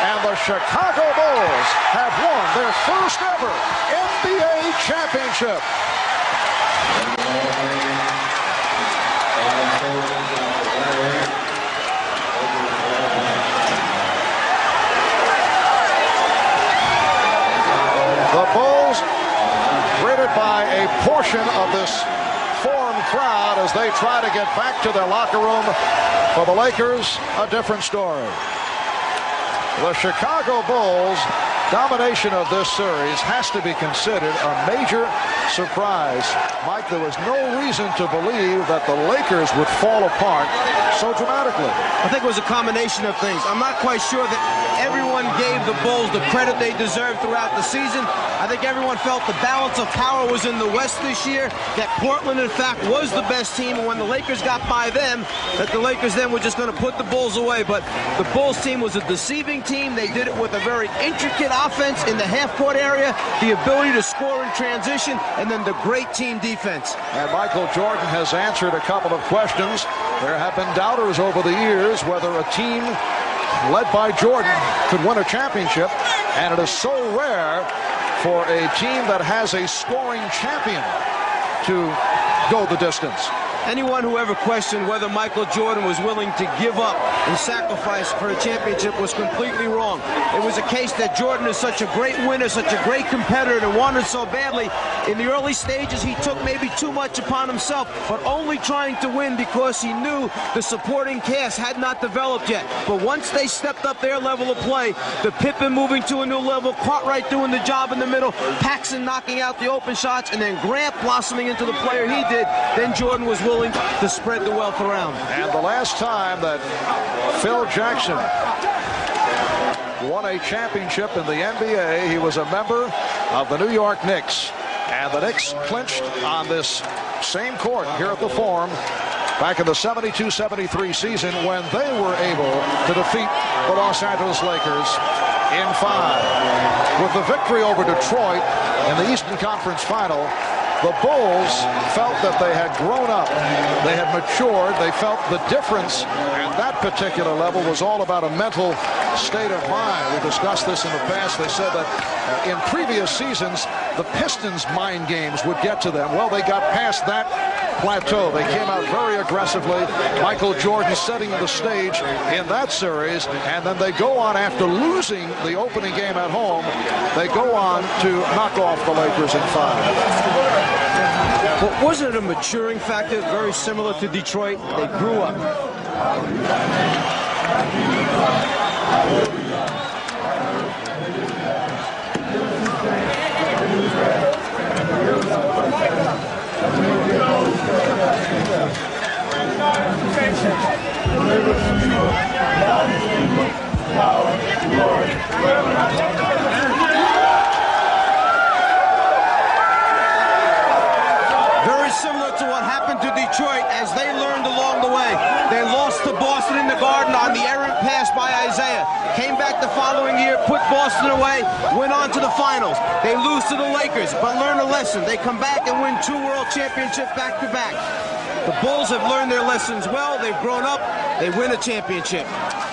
and the Chicago Bulls have won their first ever NBA championship. The Bulls, greeted by a portion of this foreign crowd as they try to get back to their locker room. For the Lakers, a different story. The Chicago Bulls' domination of this series has to be considered a major surprise. Mike, there was no reason to believe that the Lakers would fall apart so dramatically. I think it was a combination of things. I'm not quite sure that everyone gave the Bulls the credit they deserved throughout the season. I think everyone felt the balance of power was in the West this year, that Portland, in fact, was the best team, and when the Lakers got by them, that the Lakers then were just going to put the Bulls away. But the Bulls team was a deceiving team. They did it with a very intricate offense in the half-court area, the ability to score in transition, and then the great team defense. And Michael Jordan has answered a couple of questions. There have been doubters over the years whether a team led by Jordan could win a championship, and it is so rare for a team that has a scoring champion to go the distance. Anyone who ever questioned whether Michael Jordan was willing to give up and sacrifice for a championship was completely wrong. It was a case that Jordan is such a great winner, such a great competitor, and wanted so badly. In the early stages, he took maybe too much upon himself, but only trying to win because he knew the supporting cast had not developed yet. But once they stepped up their level of play, the Pippen moving to a new level, Cartwright doing the job in the middle, Paxson knocking out the open shots, and then Grant blossoming into the player he did, then Jordan was willing to spread the wealth around. And the last time that Phil Jackson won a championship in the NBA, he was a member of the New York Knicks. And the Knicks clinched on this same court here at the Forum back in the 72-73 season when they were able to defeat the Los Angeles Lakers in 5. With the victory over Detroit in the Eastern Conference Final, the Bulls felt that they had grown up, they had matured, they felt the difference, and that particular level was all about a mental state of mind. We discussed this in the past. They said that in previous seasons, the Pistons' mind games would get to them. Well, they got past that plateau. They came out very aggressively. Michael Jordan setting the stage in that series, and then they go on after losing the opening game at home. They go on to knock off the Lakers in 5. But wasn't it a maturing factor very similar to Detroit? They grew up. Similar to what happened to Detroit as they learned along the way. They lost to Boston in the Garden on the errant pass by Isaiah. Came back the following year, put Boston away, went on to the finals. They lose to the Lakers, but learn a lesson. They come back and win 2 world championships back-to-back. The Bulls have learned their lessons well. They've grown up. They win a championship.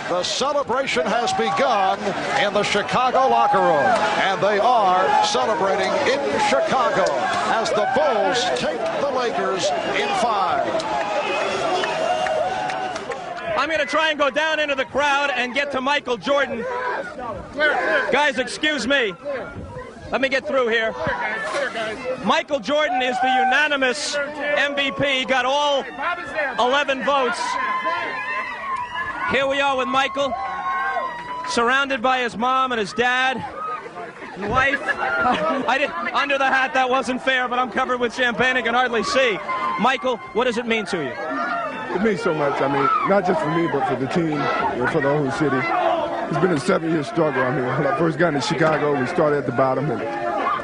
The celebration has begun in the Chicago locker room, and they are celebrating in Chicago as the Bulls take the Lakers in 5. I'm going to try and go down into the crowd and get to Michael Jordan. Guys, excuse me. Let me get through here. Michael Jordan is the unanimous MVP. He got all 11 votes. Here we are with Michael, surrounded by his mom and his dad and wife. Under the hat, that wasn't fair, but I'm covered with champagne and can hardly see. Michael, what does it mean to you? It means so much. I mean, not just for me, but for the team and for the whole city. It's been a 7-year struggle. I mean, when I first got into Chicago, we started at the bottom, and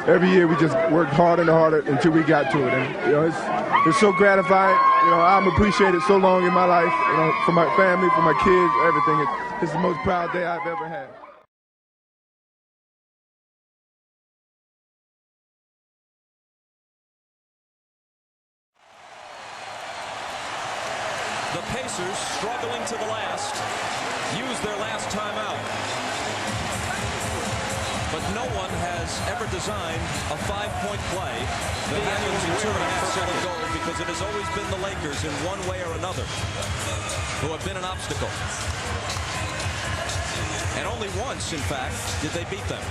every year we just worked harder and harder until we got to it. And, you know, it's so gratifying. You know, I'm appreciated so long in my life, you know, for my family, for my kids, everything. It's the most proud day I've ever had. The Pacers, struggling to the last, used their last timeout. But no one has ever designed a 5-point play that happens in 2.5 seconds goal, because it has always been the Lakers in one way or another who have been an obstacle. And only once, in fact, did they beat them.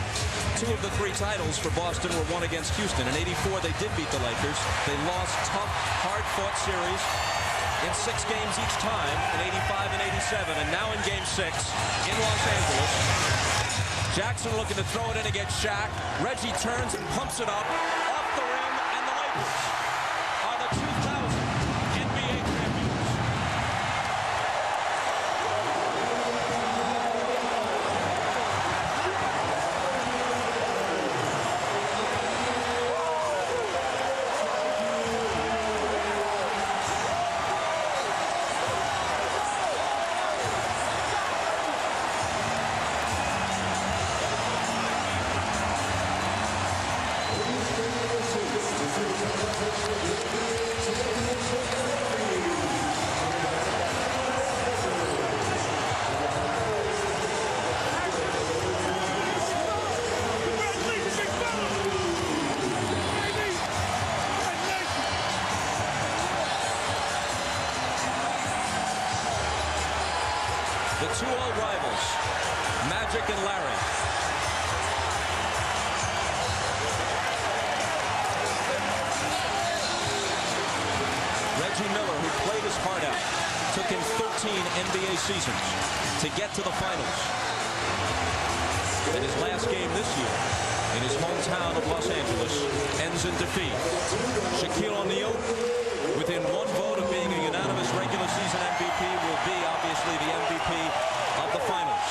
2 of the 3 titles for Boston were won against Houston. In '84, they did beat the Lakers. They lost tough, hard-fought series in 6 games each time, in '85 and '87. And now in Game 6 in Los Angeles, Jackson looking to throw it in against Shaq. Reggie turns and pumps it up off the rim, and the Lakers are the 2000 NBA champions. The 2 old rivals, Magic and Larry. Reggie Miller, who played his heart out, took in 13 NBA seasons to get to the finals. And his last game this year, in his hometown of Los Angeles, ends in defeat. Shaquille O'Neal, within 1 vote of being a unanimous regular season MVP, will be obviously the MVP of the finals.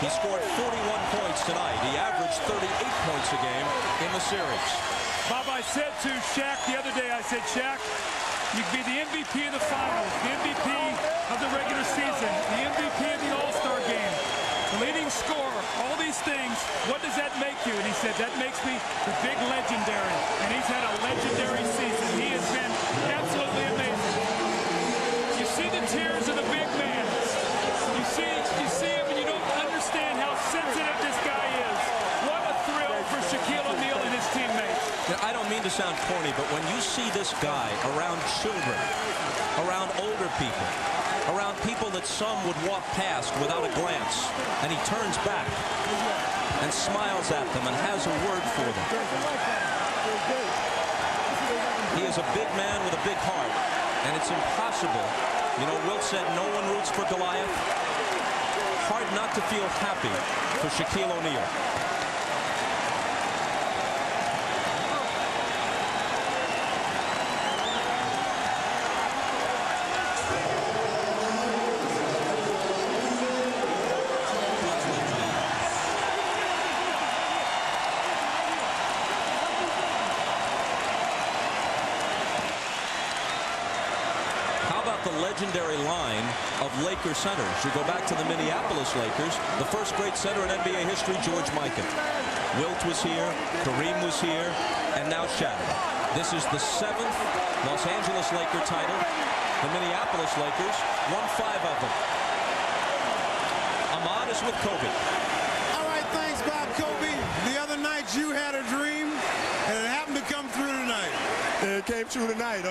He scored 41 points tonight. He averaged 38 points a game in the series. Bob, I said to Shaq the other day, I said, Shaq, you can be the MVP of the finals, the MVP of the regular season, the MVP of the All-Star game, the leading scorer, all these things. What does that make you? And he said, that makes me the big legendary. And he's had a legendary season. He has been absolutely amazing. You see the tears of the big man. You see him and you don't understand how sensitive this guy is. What a thrill for Shaquille O'Neal and his teammates. Now, I don't mean to sound corny, but when you see this guy around children, around older people, around people that some would walk past without a glance, and he turns back and smiles at them and has a word for them. He is a big man with a big heart, and it's impossible. You know, Wilt said no one roots for Goliath. Hard not to feel happy for Shaquille O'Neal. The legendary line of Laker centers. You go back to the Minneapolis Lakers, the first great center in NBA history, George Mikan. Wilt was here, Kareem was here, and now Shaq. This is the 7th Los Angeles Laker title. The Minneapolis Lakers won 5 of them. Ahmad is with Kobe. All right, thanks, Bob Kobe. The other night you had a dream, and it happened to come through tonight. It came true tonight.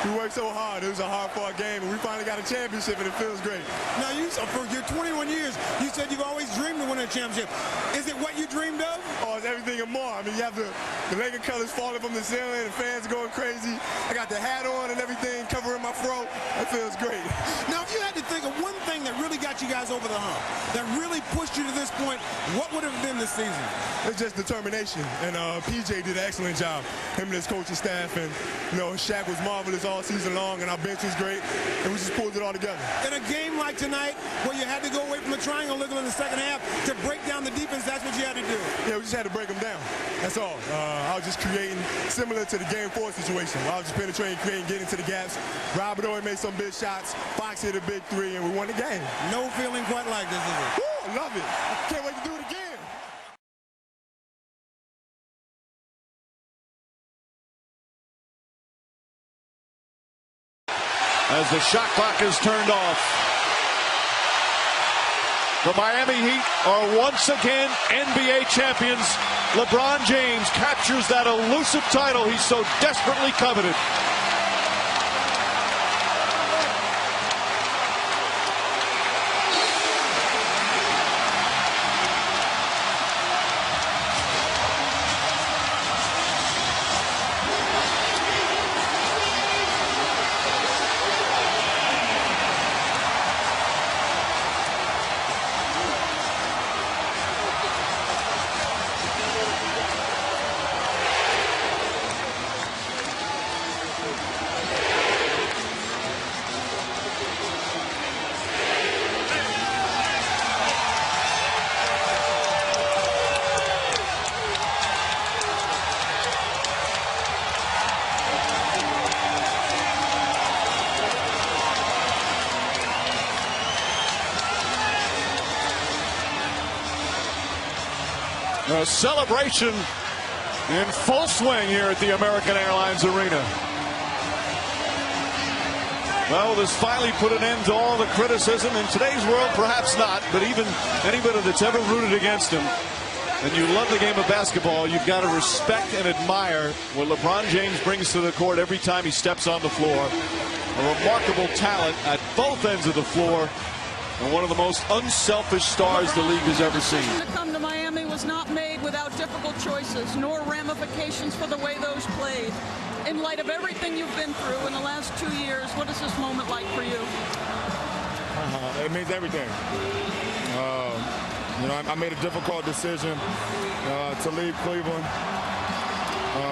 We worked so hard. It was a hard-fought game, and we finally got a championship, and it feels great. Now, for your 21 years, you said you've always dreamed of winning a championship. Is it what you dreamed of? Oh, it's everything and more. I mean, you have the Laker colors falling from the ceiling, and fans going crazy. I got the hat on and everything, covering my throat. It feels great. Now, if you had to think of one thing that really got you guys over the hump, that really pushed you to this point, what would have been this season? It's just determination, and PJ did an excellent job. Him and his coaching staff, and Shaq was marvelous all season long, and our bench was great, and we just pulled it all together. In a game like tonight, where you had to go away from the triangle in the second half to break down the defense, that's what you had to do. Yeah, we just had to break them down. That's all. I was just creating, similar to the Game 4 situation. I was just penetrating, creating, getting to the gaps. Robert Ory made some big shots. Fox hit a big 3, and we won the game. No feeling quite like this, is it? Woo, I love it. I can't wait to do it again. as the shot clock is turned off. The Miami Heat are once again NBA champions. LeBron James captures that elusive title he so desperately coveted. A celebration in full swing here at the American Airlines Arena. Well, this finally put an end to all the criticism. In today's world, perhaps not, but even anybody that's ever rooted against him, and you love the game of basketball, you've got to respect and admire what LeBron James brings to the court every time he steps on the floor. A remarkable talent at both ends of the floor, and one of the most unselfish stars the league has ever seen. To come to Miami was not made without difficult choices, nor ramifications for the way those played. In light of everything you've been through in the last 2 years, what is this moment like for you? It means everything. You know, I made a difficult decision to leave Cleveland,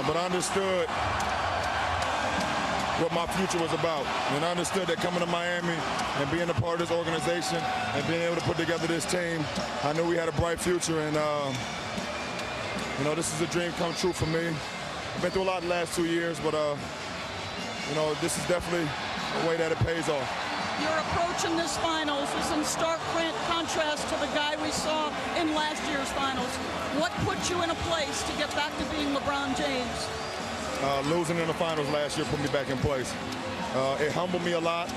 but I understood what my future was about. And I understood that coming to Miami and being a part of this organization and being able to put together this team, I knew we had a bright future. And, you know, this is a dream come true for me. I've been through a lot the last 2 years, but, you know, this is definitely a way that it pays off. Your approach in this finals is in stark contrast to the guy we saw in last year's finals. What put you in a place to get back to being LeBron James? Losing in the finals last year put me back in place. It humbled me a lot.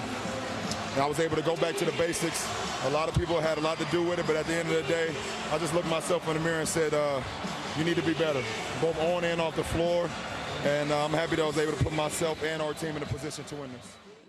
And I was able to go back to the basics. A lot of people had a lot to do with it, but at the end of the day, I just looked myself in the mirror and said, you need to be better, both on and off the floor. And I'm happy that I was able to put myself and our team in a position to win this.